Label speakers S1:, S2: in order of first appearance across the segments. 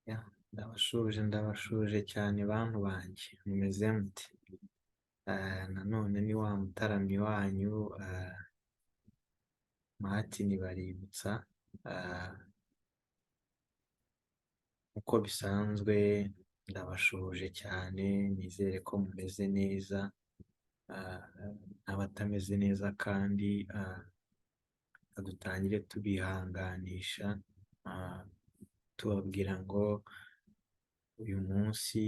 S1: Ya, ndabashuje cyane bantu banjye mumeze mute? Nanone ni wa mutaramyi wanyu Martin baributsa. Ah, uko bisanzwe ndabashuje cyane, nizere ko mumeze neza. Ah, Abatameze neza kandi dutangire tubihanganisha, tubabwira ngo uyu munsi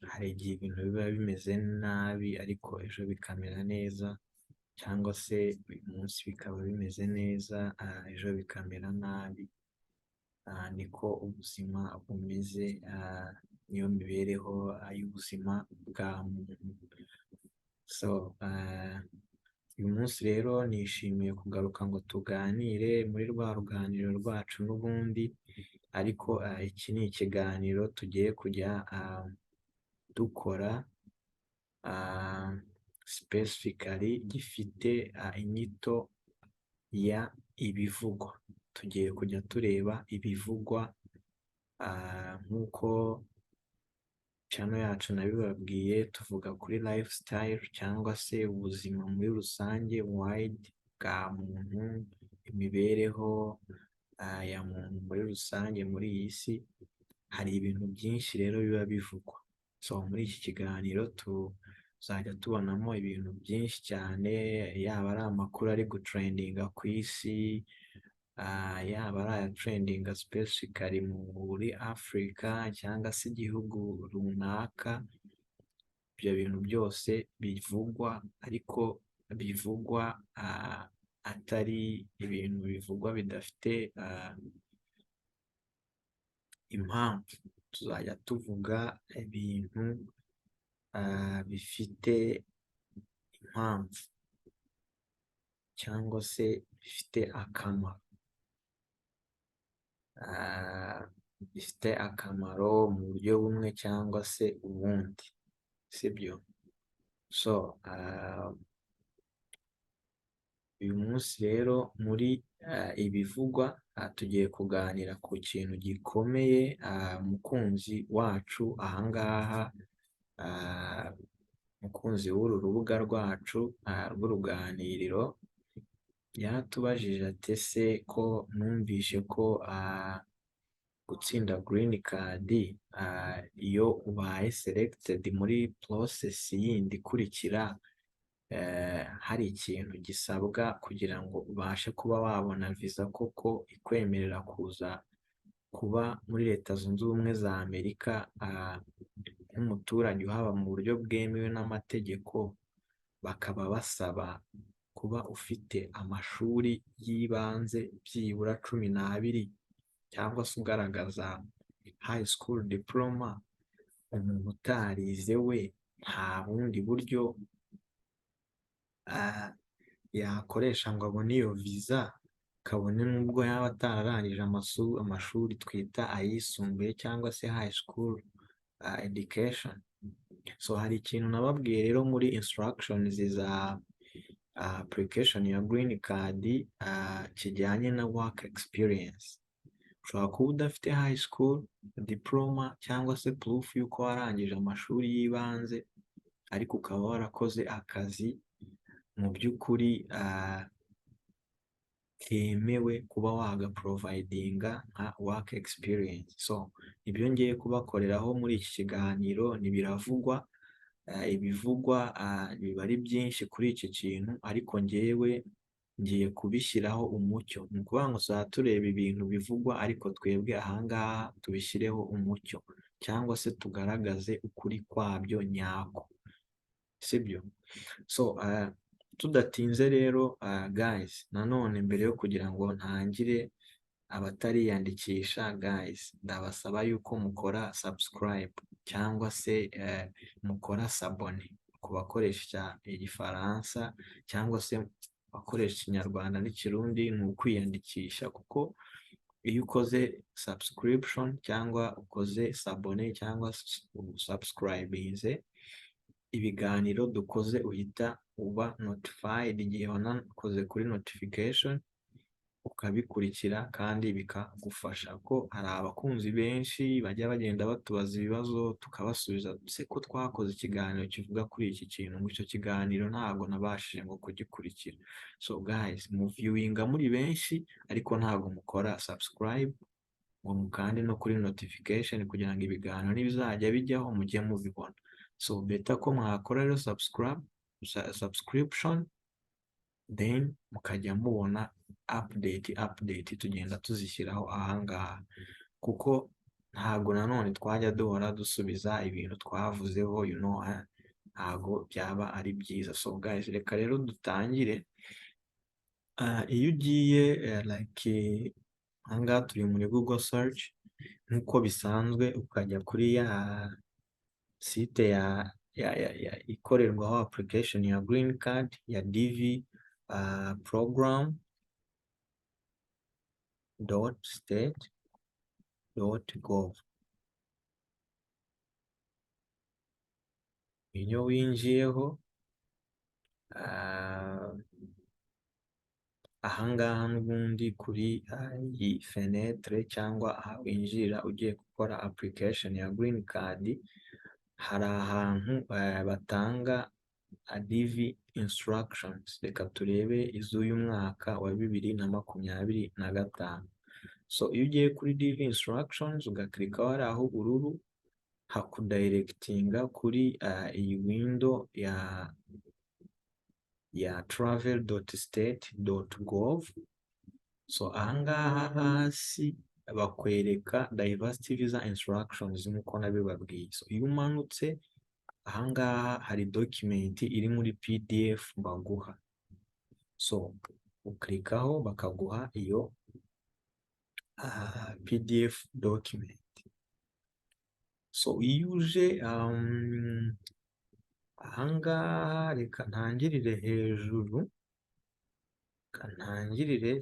S1: hari igihe ibintu biba bimeze nabi ariko ejo bikamera neza, cyangwa se uyu munsi bikaba bimeze neza ejo bikamera nabi. Niko ubuzima bumeze, niyo mibereho y'ubuzima bwa muntu. Uyu munsi rero nishimiye kugaruka ngo tuganire muri rwa ruganiriro rwacu n'ubundi, ariko iki ni ikiganiro tugiye kujya dukora specifically gifite inyito ya ibivugwa. Tugiye kujya tureba ibivugwa nk'uko channel yacu nabibabwiye, tuvuga kuri lifestyle cyangwa se ubuzima muri rusange wide bwa muntu, imibereho ya muntu muri rusange muri iyi si. Hari ibintu byinshi rero biba bivugwa, muri iki kiganiro tuzajya tubonamo ibintu byinshi cyane, yaba ari amakuru ari gutrendinga ku isi, yaba ari aya trendinga specifically muri Africa cyangwa se igihugu runaka. Ibyo bintu byose bivugwa, ariko bivugwa atari ibintu bivugwa bidafite impamvu. Tuzajya tuvuga ibintu bifite impamvu cyangwa se bifite akamaro, bifite akamaro mu buryo bumwe cyangwa se ubundi, sibyo? Uyu munsi rero muri ibivugwa tugiye kuganira ku kintu gikomeye. Umukunzi wacu ahangaha, umukunzi w'uru rubuga rwacu rw'uruganiriro, yaratubajije ati ese ko numvishe ko gutsinda Green Card, iyo ubaye selected muri process yindi ikurikira, hari ikintu gisabwa kugira ngo ubashe kuba wabona visa koko ikwemerera kuza kuba muri Leta Zunze Ubumwe za Amerika nk'umuturage uhaba mu buryo bwemewe n'amategeko. Bakaba basaba kuba ufite amashuri y'ibanze byibura 12 cyangwa se ugaragaza high school diploma. Umuntu utarize we nta bundi buryo yakoresha ngo abone iyo visa, kabone n'ubwo yaba atararangije amashuri twita ayisumbuye cyangwa se high school education. Hari ikintu nababwiye rero muri instructions za application ya Green Card kijyanye na work experience. Ushobora kuba udafite high school diploma cyangwa se proof y'uko warangije amashuri y'ibanze, ariko ukaba warakoze akazi mu by'ukuri kemewe kuba wagaprovidinga nka work experience. Ibyo ngiye kubakoreraho muri iki kiganiro ntibiravugwa. Ibivugwa biba ari byinshi kuri iki kintu, ariko ngewe ngiye kubishyiraho umucyo. Ni ukuvuga ngo tureba ibintu bivugwa, ariko twebwe ahangaha tubishyireho umucyo cyangwa se tugaragaze ukuri kwabyo nyako, sibyo? Tudatinze rero guys, nanone mbere yo kugira ngo ntangire, abatariyandikisha guys, ndabasaba yuko mukora subscribe cyangwa se mukora sabone. Ku bakoresha igifaransa cyangwa se bakoresha ikinyarwanda n'ikirundi ni ukwiyandikisha, kuko iyo ukoze subscription cyangwa ukoze sabone cyangwa subscribinze, ibiganiro dukoze uhita uba notified igihe wanakoze kuri notification, ukabikurikira kandi bikagufasha. Ko hari abakunzi benshi bajya bagenda batubaza ibibazo tukabasubiza, se ko twakoze ikiganiro kivuga kuri iki kintu, ngo icyo kiganiro ntabwo nabashije ngo kugikurikira. So guys, muviewinga muri benshi ariko ntabwo mukora subscribe ngo mukande no kuri notification kugira ngo ibiganiro nibizajya bijyaho mujye mubibona. So beta ko mwakora rero subscription, then mukajya mubona update tugenda tuzishyiraho ahangaha, kuko ntabwo nanone twajya duhora dusubiza ibintu twavuzeho ntabwo byaba ari byiza. So guys, reka rero dutangire. Iyo ugiye ahangaha turi muri Google search nk'uko bisanzwe, ukajya kuri ya site ikorerwaho application ya Green Card ya DV program.state.gov. iyo winjiyeho ahangaha n'ubundi kuri iyi fenetre cyangwa aha winjira ugiye gukora application ya Green Card, hari ahantu batanga DV instructions. Reka turebe iz'uyu mwaka wa 2025. So iyo ugiye kuri DV instructions ugakirika hari aho ubururu, hakudirectinga kuri iyi window ya travel.state.gov. So ahangaha hasi bakwereka diversity visa instructions nk'uko nabibabwiye. So iyo umanutse ahangaha hari document iri muri PDF baguha, so uklikaho bakaguha iyo PDF document. So iyo uje ahangaha reka ntangirire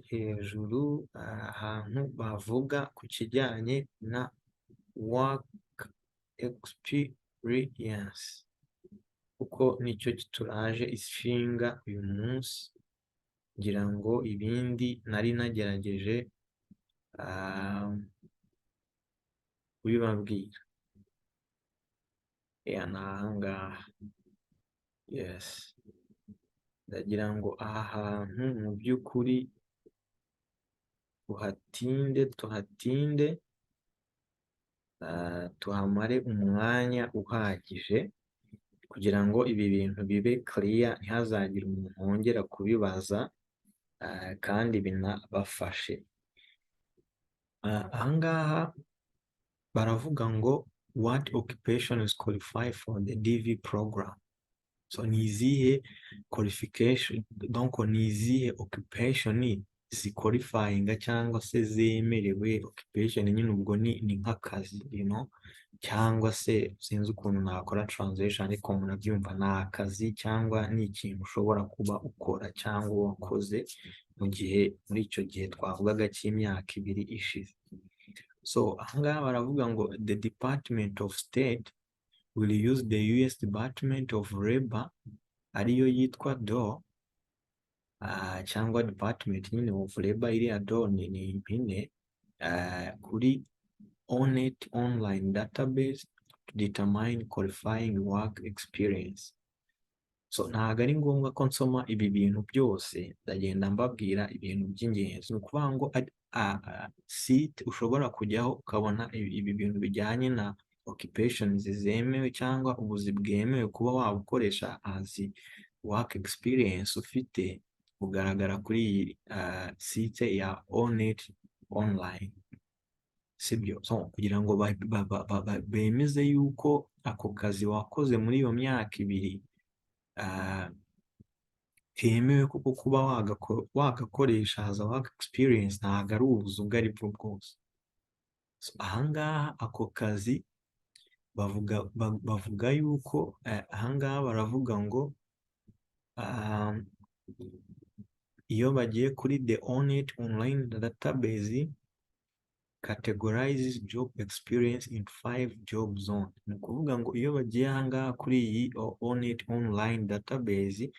S1: hejuru ahantu bavuga ku kijyanye na work experience, kuko nicyo kituraje ishinga uyu munsi, ngira ngo ibindi nari nagerageje kubibabwira. Ni ahangaha. Yes, ndagira ngo aha hantu mu by'ukuri tuhatinde tuhamare umwanya uhagije kugira ngo ibi bintu bibe clear, ntihazagire umuntu wongera kubibaza kandi binabafashe. Ahangaha baravuga ngo what occupations qualify for the DV program. So ni izihe qualification, donc ni izihe occupation ziqualifyinga cyangwa se zemerewe. Occupation nyine ubwo ni nk'akazi cyangwa se sinzi ukuntu nakora translation, ariko murabyumva ni akazi cyangwa ni ikintu ushobora kuba ukora cyangwa wakoze muri icyo gihe twavugaga cy'imyaka 2 ishize. So ahangaha baravuga ngo the Department of State will use the US Department of Labor, ariyo yitwa DO, cyangwa Department nyine of Labor, iriya DO ni impine, kuri ONET online database to determine qualifying work experience. So ntabwo ari ngombwa ko nsoma ibi bintu byose, ndagenda mbabwira ibintu by'ingenzi. Ni ukuvuga ngo site ushobora kujyaho ukabona ibi bintu bijyanye na occupations zemewe cyangwa ubuzi bwemewe kuba wabukoresha as work experience ufite, kugaragara kuri iyi site ya ONET online, sibyo? So kugira ngo bemeze yuko ako kazi wakoze muri iyo myaka 2 kemewe kuko kuba wagakoresha as a work experience, ntabwo ari ubuzi ubwo ari bwo bwose. So ahangaha ako kazi bavuga yuko ahangaha baravuga ngo iyo bagiye kuri the ONET online database categorizes job experience in 5 job zones. Ni ukuvuga ngo iyo bagiye ahangaha kuri iyi ONET online database,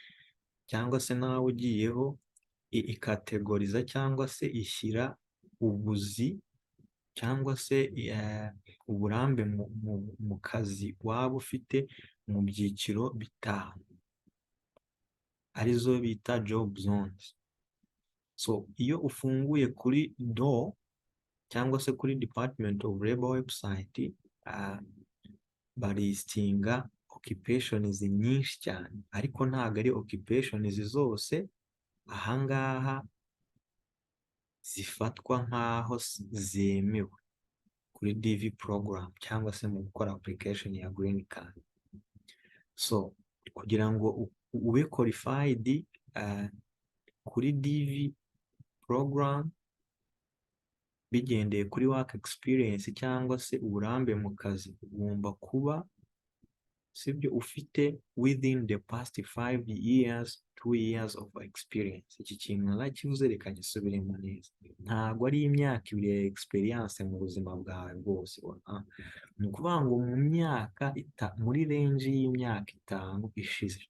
S1: cyangwa se nawe ugiyeho, ikategoriza cyangwa se ishyira ubuzi cyangwa se uburambe mu kazi waba ufite mu byiciro bitanu arizo bita job zones. So iyo ufunguye kuri cyangwa se kuri Department of Labor website baristinga occupations nyinshi cyane, ariko ntabwo ari occupations zose ahangaha zifatwa nk'aho zemewe kuri DV program cyangwa se mu gukora application ya Green Card. So kugira ngo ube qualified kuri DV program bigendeye kuri work experience cyangwa se uburambe mu kazi, ugomba kuba sibyo ufite within the past 5 years 2 years of experience. Iki kintu narakivuze reka gisubiremo neza, ntabwo ari imyaka 2 ya experience mu buzima bwawe bwose. Ni ukuvuga ngo mu myaka muri range y'imyaka 5 ishize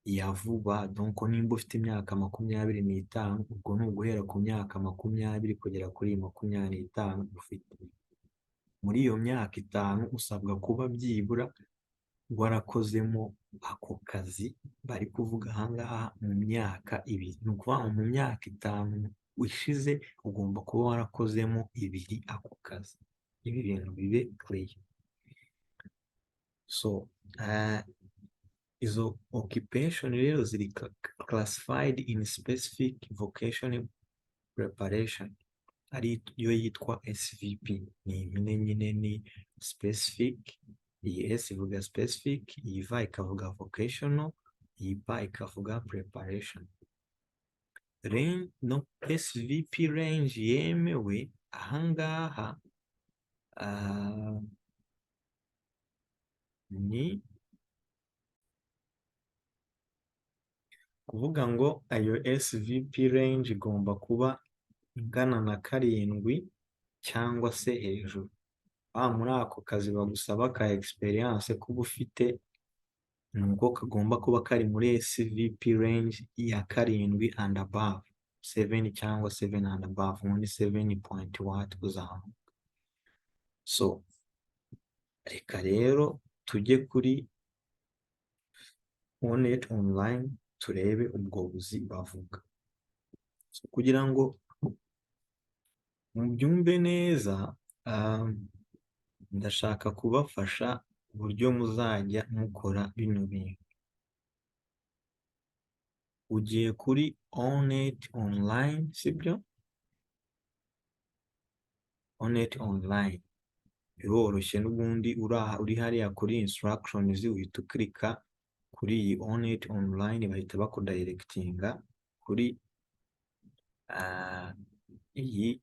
S1: ya vuba. Donc nimba ufite imyaka 25, ubwo ni uguhera ku myaka 20 kugera kuri 25 ufite. Muri iyo myaka 5 usabwa kuba byibura warakozemo ako kazi bari kuvuga ahangaha mu myaka 2. Ni ukuvuga mu myaka 5 ishize ugomba kuba warakozemo 2 ako kazi. Ibi bintu bibe clear. So izo occupation rero ziri classified in specific vocational preparation, ari yo yitwa SVP. Ni nyine ni specific, iyi S ivuga specific, iyi V ikavuga vocational, iyi P ikavuga preparation. No SVP range yemewe ahangaha ni kuvuga ngo ayo SVP range igomba kuba ingana na 7 cyangwa se hejuru. Muri ako kazi bagusaba ka experience kuba ufite, nubwo kagomba kuba kari muri SVP range ya 7 and above, 7 cyangwa 7 and above, muri 7.1 kuzamuka. So reka rero tujye kuri Onet online turebe ubwo buzi bavuga. So kugira ngo mubyumve neza, ndashaka kubafasha uburyo muzajya mukora bino bintu. Ugiye kuri Onet online, sibyo? Onet online biroroshye, n'ubundi uri hariya kuri instructions uhita ukirika kuri iyi Onet online, bahita bakudirectinga kuri iyi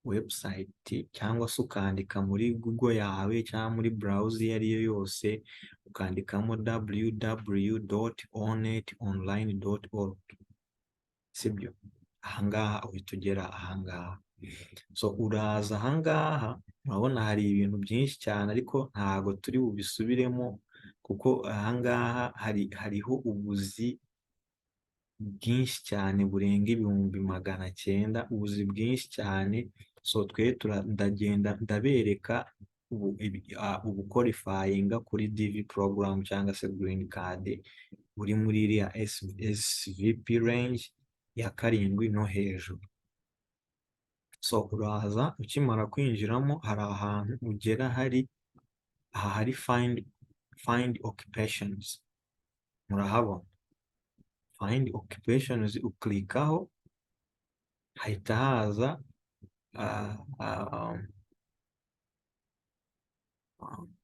S1: website, cyangwa se ukandika muri Google yawe cyangwa muri browser iyo ari yo yose, ukandikamo www.onetonline.org, sibyo? Ahangaha uhita ugera ahangaha. So uraza ahangaha, urabona hari ibintu byinshi cyane ariko ntago turi bubisubiremo kuko ahangaha hariho ubuzi bwinshi cyane burenga 900, ubuzi bwinshi cyane. So ndagenda ndabereka ubu qualifying kuri DV program cyangwa se Green Card uri muri iriya SVP range ya 7 no hejuru. So uraza ukimara kwinjiramo, hari ahantu ugera hari find occupations, murahabona find occupations, uklikaho hahita haza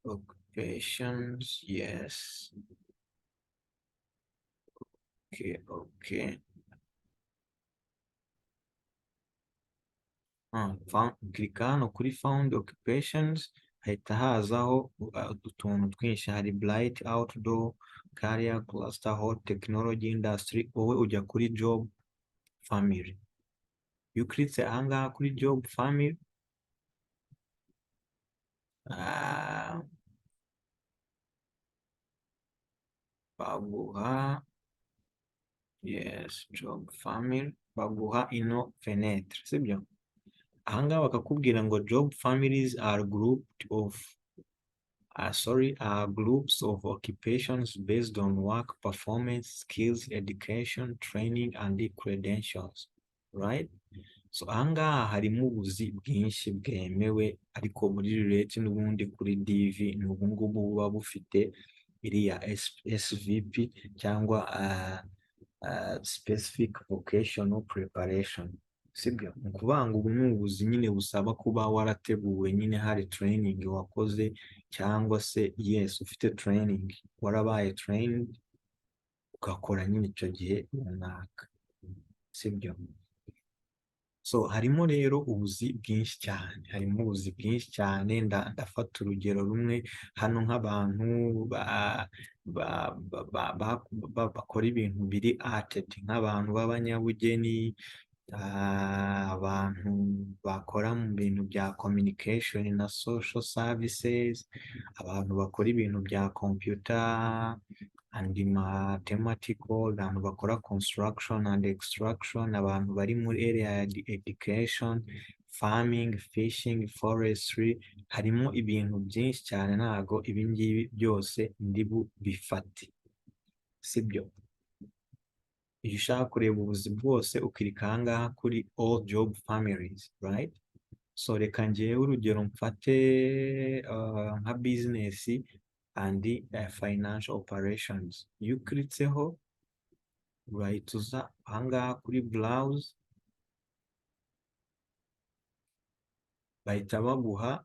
S1: occupations. Yes, okay. Klika hano kuri found occupations, hahita hazaho utuntu twinshi. Hari bright outdoor career cluster hot technology industry. Wowe ujya kuri job family. Iyo ukritse ahangaha kuri job family, baguha yes, job, family, baguha ino fenetre, sibyo? Ahangaha bakakubwira ngo job families are grouped of are groups of occupations based on work performance, skills, education, training, and credentials, right? So ahangaha harimo ubuzi bwinshi bwemewe, ariko muri relate n'ubundi kuri DV ni ubu ngubu buba bufite iriya SVP cyangwa specific vocational preparation, sibyo? Ni ukuvuga ngo ubu ni ubuzi nyine busaba kuba warateguwe, nyine hari training wakoze, cyangwa se yes ufite training, warabaye trained ugakora nyine icyo gihe runaka, sibyo? So harimo rero ubuzi bwinshi cyane, harimo ubuzi bwinshi cyane. Ndafata urugero rumwe hano nk'abantu bakora ibintu biri arted, nk'abantu b'abanyabugeni, abantu bakora mu bintu bya communication na social services, abantu bakora ibintu bya computer and mathematical, abantu bakora construction and extraction, abantu bari muri area ya education, farming, fishing, forestry. Harimo ibintu byinshi cyane, ntago ibingibi byose ndi bifate, sibyo? Iyo ushaka kureba ubuzi bwose ukirika ahangaha kuri all job families, right? So reka njyewe urugero mfate nka business and financial operations. Iyo ukiritseho urahita uza ahangaha kuri browse, bahita baguha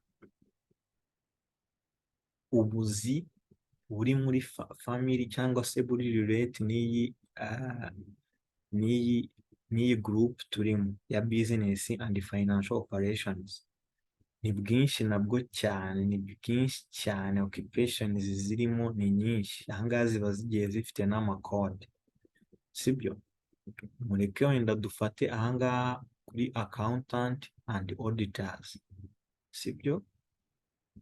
S1: ubuzi buri muri family cyangwa se buri relate n'iyi group turimo ya business and financial operations. Ni bwinshi nabwo cyane, ni bwinshi cyane, occupations zirimo ni nyinshi. Ahangaha ziba zigiye zifite n'amakode, sibyo? Mureke wenda dufate ahangaha kuri accountant and auditors, sibyo?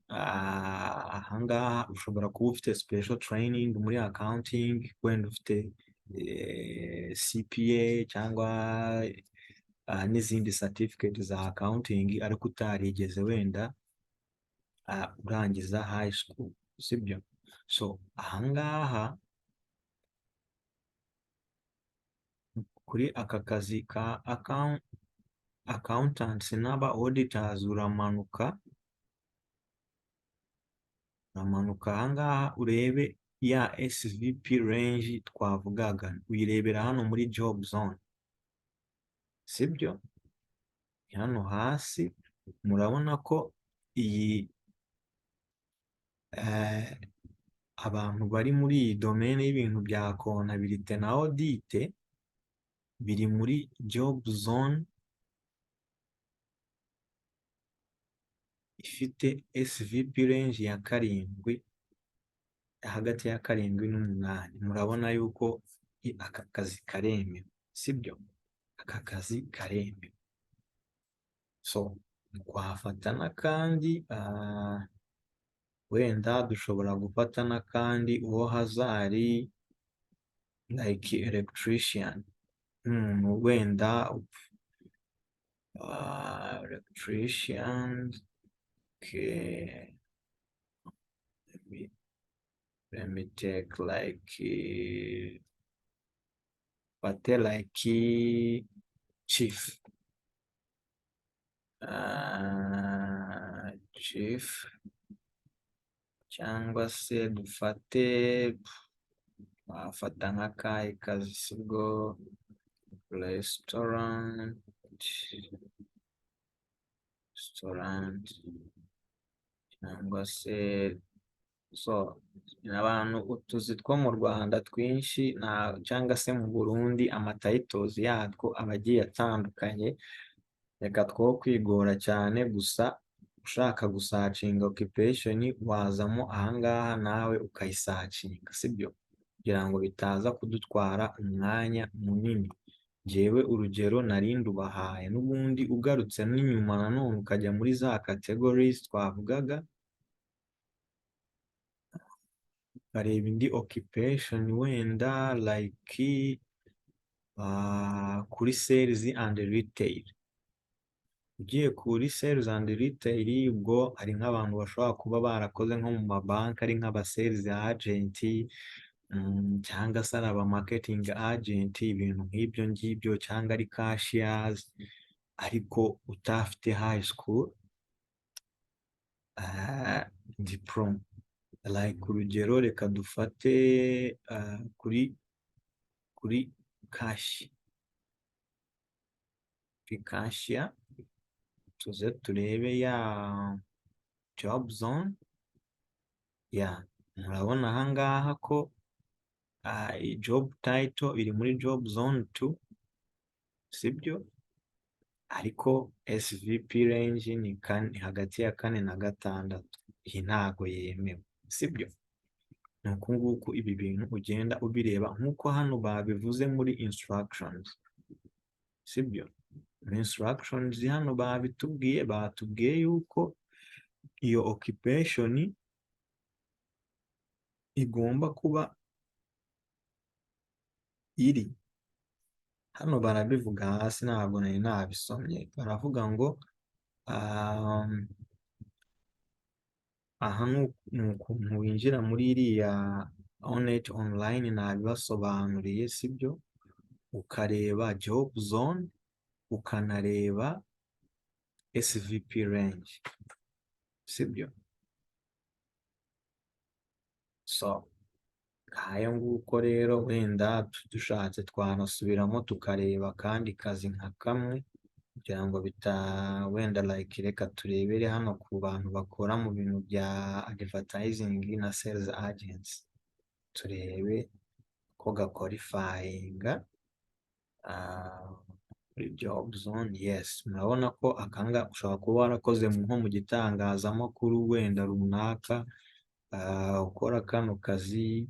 S1: Ahangaha ushobora kuba ufite special training muri accounting, wenda ufite CPA cyangwa n'izindi certificate za accounting, ariko utarigeze wenda urangiza high school, sibyo? So ahangaha kuri aka kazi ka accountants n'aba auditors uramanuka ahangaha urebe ya SVP range twavugaga, uyirebera hano muri job zone, sibyo? Hano hasi murabona ko iyi abantu bari muri iyi domaine y'ibintu bya kontabilite na audite biri muri job zone ifite SVP range ya 7, hagati ya 7 n'8. Murabona yuko aka kazi karemewe, sibyo? Aka kazi karemewe. So twafata n'akandi, wenda dushobora gufata n'akandi uwo hazari like electrician, wenda electrician. Okay, let me take like chief, chief, cyangwa se dufate wafata nk'akahe kazi sibwo, restaurant cyangwa se so abantu utuzi two mu Rwanda twinshi cyangwa se mu Burundi amatitles yatwo abagiye atandukanye. Reka two kwigora cyane, gusa ushaka gusacinga occupation wazamo ahangaha nawe ukayisacinga, sibyo? Kugira ngo bitaza kudutwara umwanya munini. Jewe urugero narindi ubahaye, n'ubundi ugarutse n'inyuma nanone ukajya muri za categories twavugaga, ukareba indi occupation wenda like kuri sales and retail. Ugiye kuri sales and retail, ubwo hari nk'abantu bashobora kuba barakoze nko mu mabanki ari nk'aba sales agent, cyangwa se ari aba marketing agent, ibintu nk'ibyo ngibyo, cyangwa ari cashiers ariko utafite high school diploma. Like urugero, reka dufate kuri cashier, tuze turebe ya job zone. Murabona ahangaha ko job title iri muri job zone 2, sibyo? Ariko SVP range ni hagati ya 4 na 6. Iyi ntago yemewe, sibyo? Ni uku nguku ibi bintu ugenda ubireba nk'uko hano babivuze muri instructions, sibyo? Muri instructions hano batubwiye yuko iyo occupation igomba kuba iri hano. Barabivuga hasi, ntabwo nari nabisomye. Baravuga ngo aha ni ukuntu winjira muri iriya onet online, nabibasobanuriye, sibyo? Ukareba job zone, ukanareba SVP range, sibyo? So nk'ayo nguko rero, wenda dushatse twanasubiramo tukareba kandi kazi nka kamwe, kugira ngo wenda like reka turebere hano ku bantu bakora mu bintu bya advertising na sales agents, turebe ko gaqualifyinga muri job zone. Yes, murabona ko akanga ushobora kuba warakoze nko mu gitangazamakuru wenda runaka, ukora kano kazi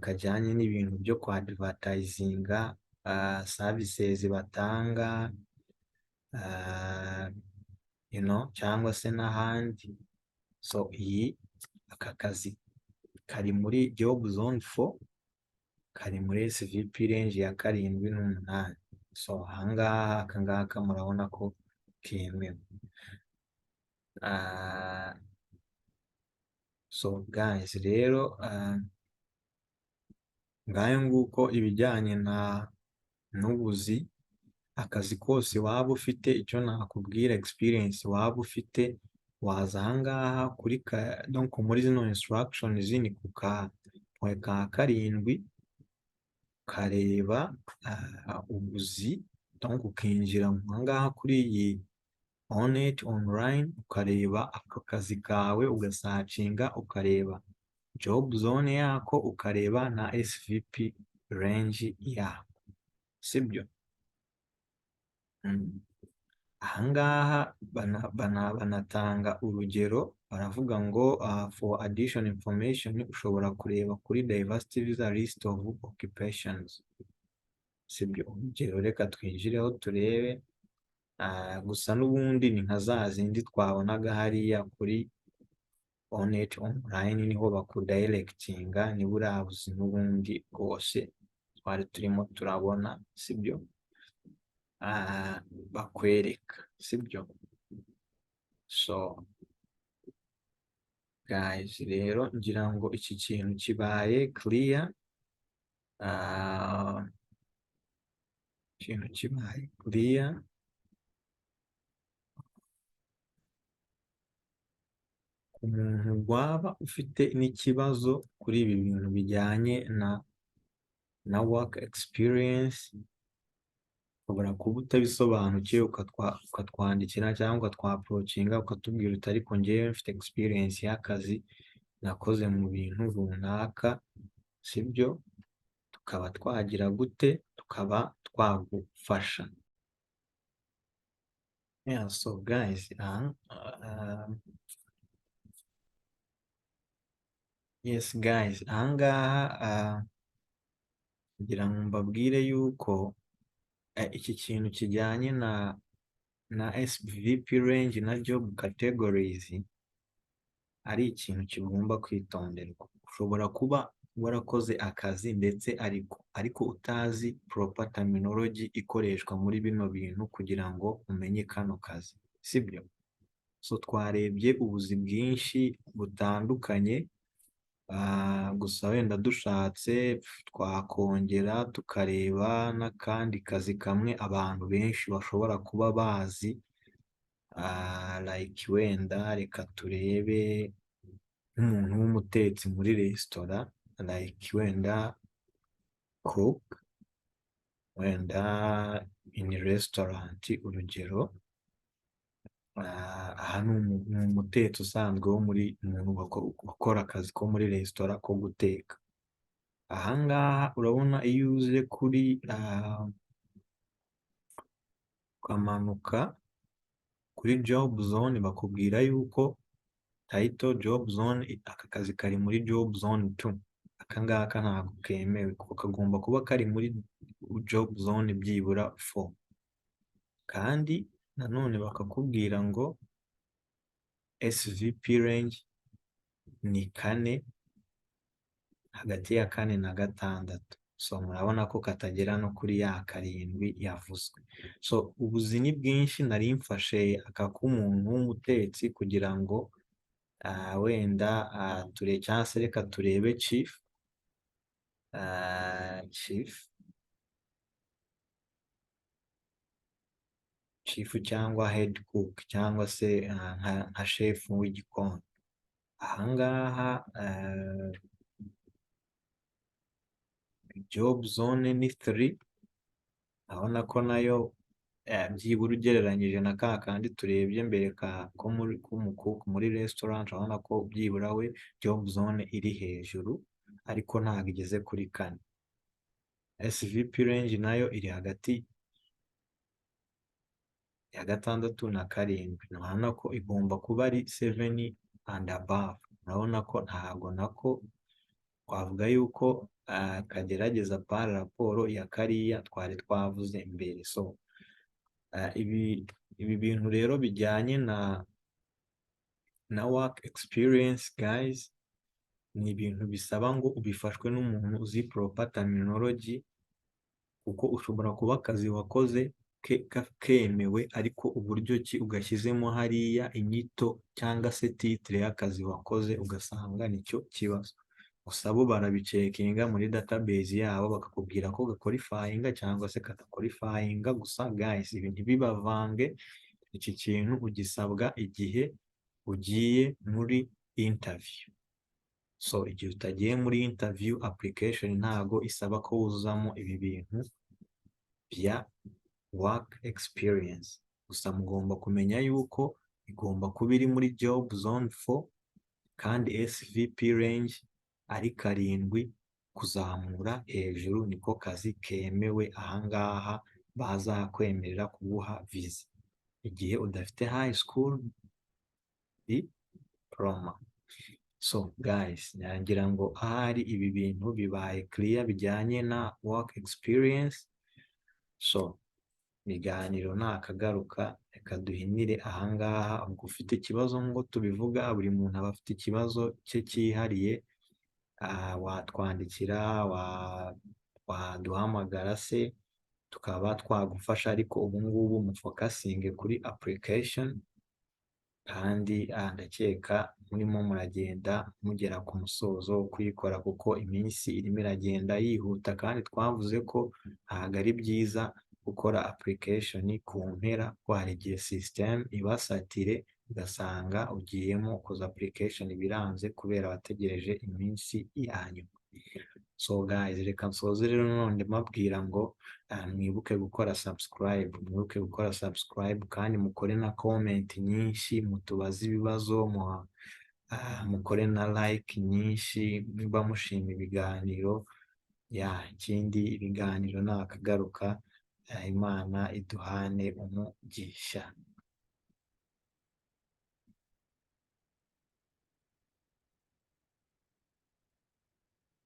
S1: kajyanye n'ibintu byo kwa advertisinga, services batanga, cyangwa se n'ahandi. So aka kazi kari muri job zone 4, kari muri SVP range ya 7 n'8. So ahangaha akangaka murabona ko kemewe. So guys, rero ngayo nguko ibijyanye n'ubuzi. Akazi kose waba ufite, icyo nakubwira, experience waba ufite, waza ahangaha muri zino instructions ni ku ka 7 ukareba ubuzi, ukinjira ahangaha kuri iyi onet online, ukareba ako kazi kawe, ugasacinga, ukareba job zone yako, ukareba na SVP range yako, sibyo? Ahangaha banatanga urugero, baravuga ngo for additional information ushobora kureba kuri diversity visa list of occupations, sibyo? Urugero, reka twinjireho turebe. Gusa n'ubundi ni nka za zindi twabonaga hariya kuri onet online, niho bakudirectinga, ni buriya buzi n'ubundi bwose twari turimo turabona, sibyo? Bakwereka, sibyo? So guys, rero ngira ngo iki kintu kibaye clear. Ikintu kibaye clear. Umuntu waba ufite n'ikibazo kuri ibi bintu bijyanye na work experience, ushobora kuba utabisobanukiwe, ukatwandikira cyangwa twaapproachinga, ukatubwira uti ariko njyewe mfite experience y'akazi nakoze mu bintu runaka, sibyo? Tukaba twagira gute? Tukaba twagufasha. So guys, yes guys, ahangaha kugira ngo mbabwire yuko iki kintu kijyanye na SVP range na job categories ari ikintu kigomba kwitonderwa. Ushobora kuba warakoze akazi ndetse ariko utazi proper terminology ikoreshwa muri bino bintu kugira ngo umenye kano kazi, sibyo? So twarebye ubuzi bwinshi butandukanye, gusa wenda dushatse twakongera tukareba n'akandi kazi kamwe abantu benshi bashobora kuba bazi, like wenda reka turebe nk'umuntu w'umutetsi muri resitora, like wenda cook, wenda in restaurant, urugero. Aha ni umutetsi usanzwe wo muri umuntu ukora akazi ko muri resitora ko guteka. Ahangaha urabona iyo uze kuri ukamanuka kuri job zone bakubwira yuko title job zone, aka kazi kari muri job zone 2. Aka ngaka ntabwo kemewe kuko kagomba kuba kari muri job zone byibura 4. Kandi nanone bakakubwira ngo SVP range ni 4, hagati ya 4 na 6. So murabona ko katagera no kuri ya 7 yavuzwe. So ubuzi ni bwinshi, nari mfashe aka k'umuntu w'umutetsi kugira ngo wenda cyangwa se reka turebe chief cyangwa head cook cyangwa se nka chef w'igikoni. Ahangaha job zone ni 3, abona ko nayo byibura ugereranyije na ka kandi turebye mbere ko muri restaurant, urabona ko byibura we job zone iri hejuru ariko ntabwo igeze kuri 4. SVP range nayo iri hagati ya 6 na 7, urabona ko igomba kuba ari 7 and above. Urabona ko ntabwo nako twavuga yuko kagerageza par raporo ya kariya twari twavuze mbere. So ibi bintu rero bijyanye na work experience guys, ni ibintu bisaba ngo ubifashwe n'umuntu uzi proper terminology, kuko ushobora kuba akazi wakoze kemewe ariko uburyo ki ugashyizemo hariya inyito cyangwa se titre y'akazi wakoze ugasanga nicyo kibazo. Gusa bo barabicekinga muri database yabo bakakubwira ko gakorifayinga cyangwa se katakorifayinga. Gusa guys, ibi ntibibavange, iki kintu ugisabwa igihe ugiye muri interview. So igihe utagiye muri interview, application ntago isaba ko wuzuzamo ibi bintu bya work experience. Gusa mugomba kumenya yuko igomba kuba iri muri job zone 4 kandi SVP range ari 7 kuzamura hejuru, niko kazi kemewe. Ahangaha bazakwemerera kuguha visa igihe udafite high school diploma. So guys, ngira ngo ahari ibi bintu bibaye clear bijyanye na work experience. So ibiganiro nakagaruka, reka duhinire ahangaha. Ubwo ufite ikibazo ngo tubivuga, buri muntu aba afite ikibazo cye cyihariye, watwandikira, waduhamagara se tukaba twagufasha, ariko ubu ngubu mufokasinge kuri application. Kandi ndakeka murimo muragenda mugera ku musozo wo kuyikora, kuko iminsi irimo iragenda yihuta, kandi twavuze ko ntabwo ari byiza gukora application ku mpera, ko hari igihe system ibasatire ugasanga ugiyemo koza application biranze kubera wategereje iminsi yanyu. So guys, reka nsoze rero none mbabwira ngo mwibuke gukora subscribe, kandi mukore na comment nyinshi, mutubaze ibibazo, mukore na like nyinshi niba mushima ibiganiro. Ikindi ibiganiro nakagaruka, Imana iduhane umugisha.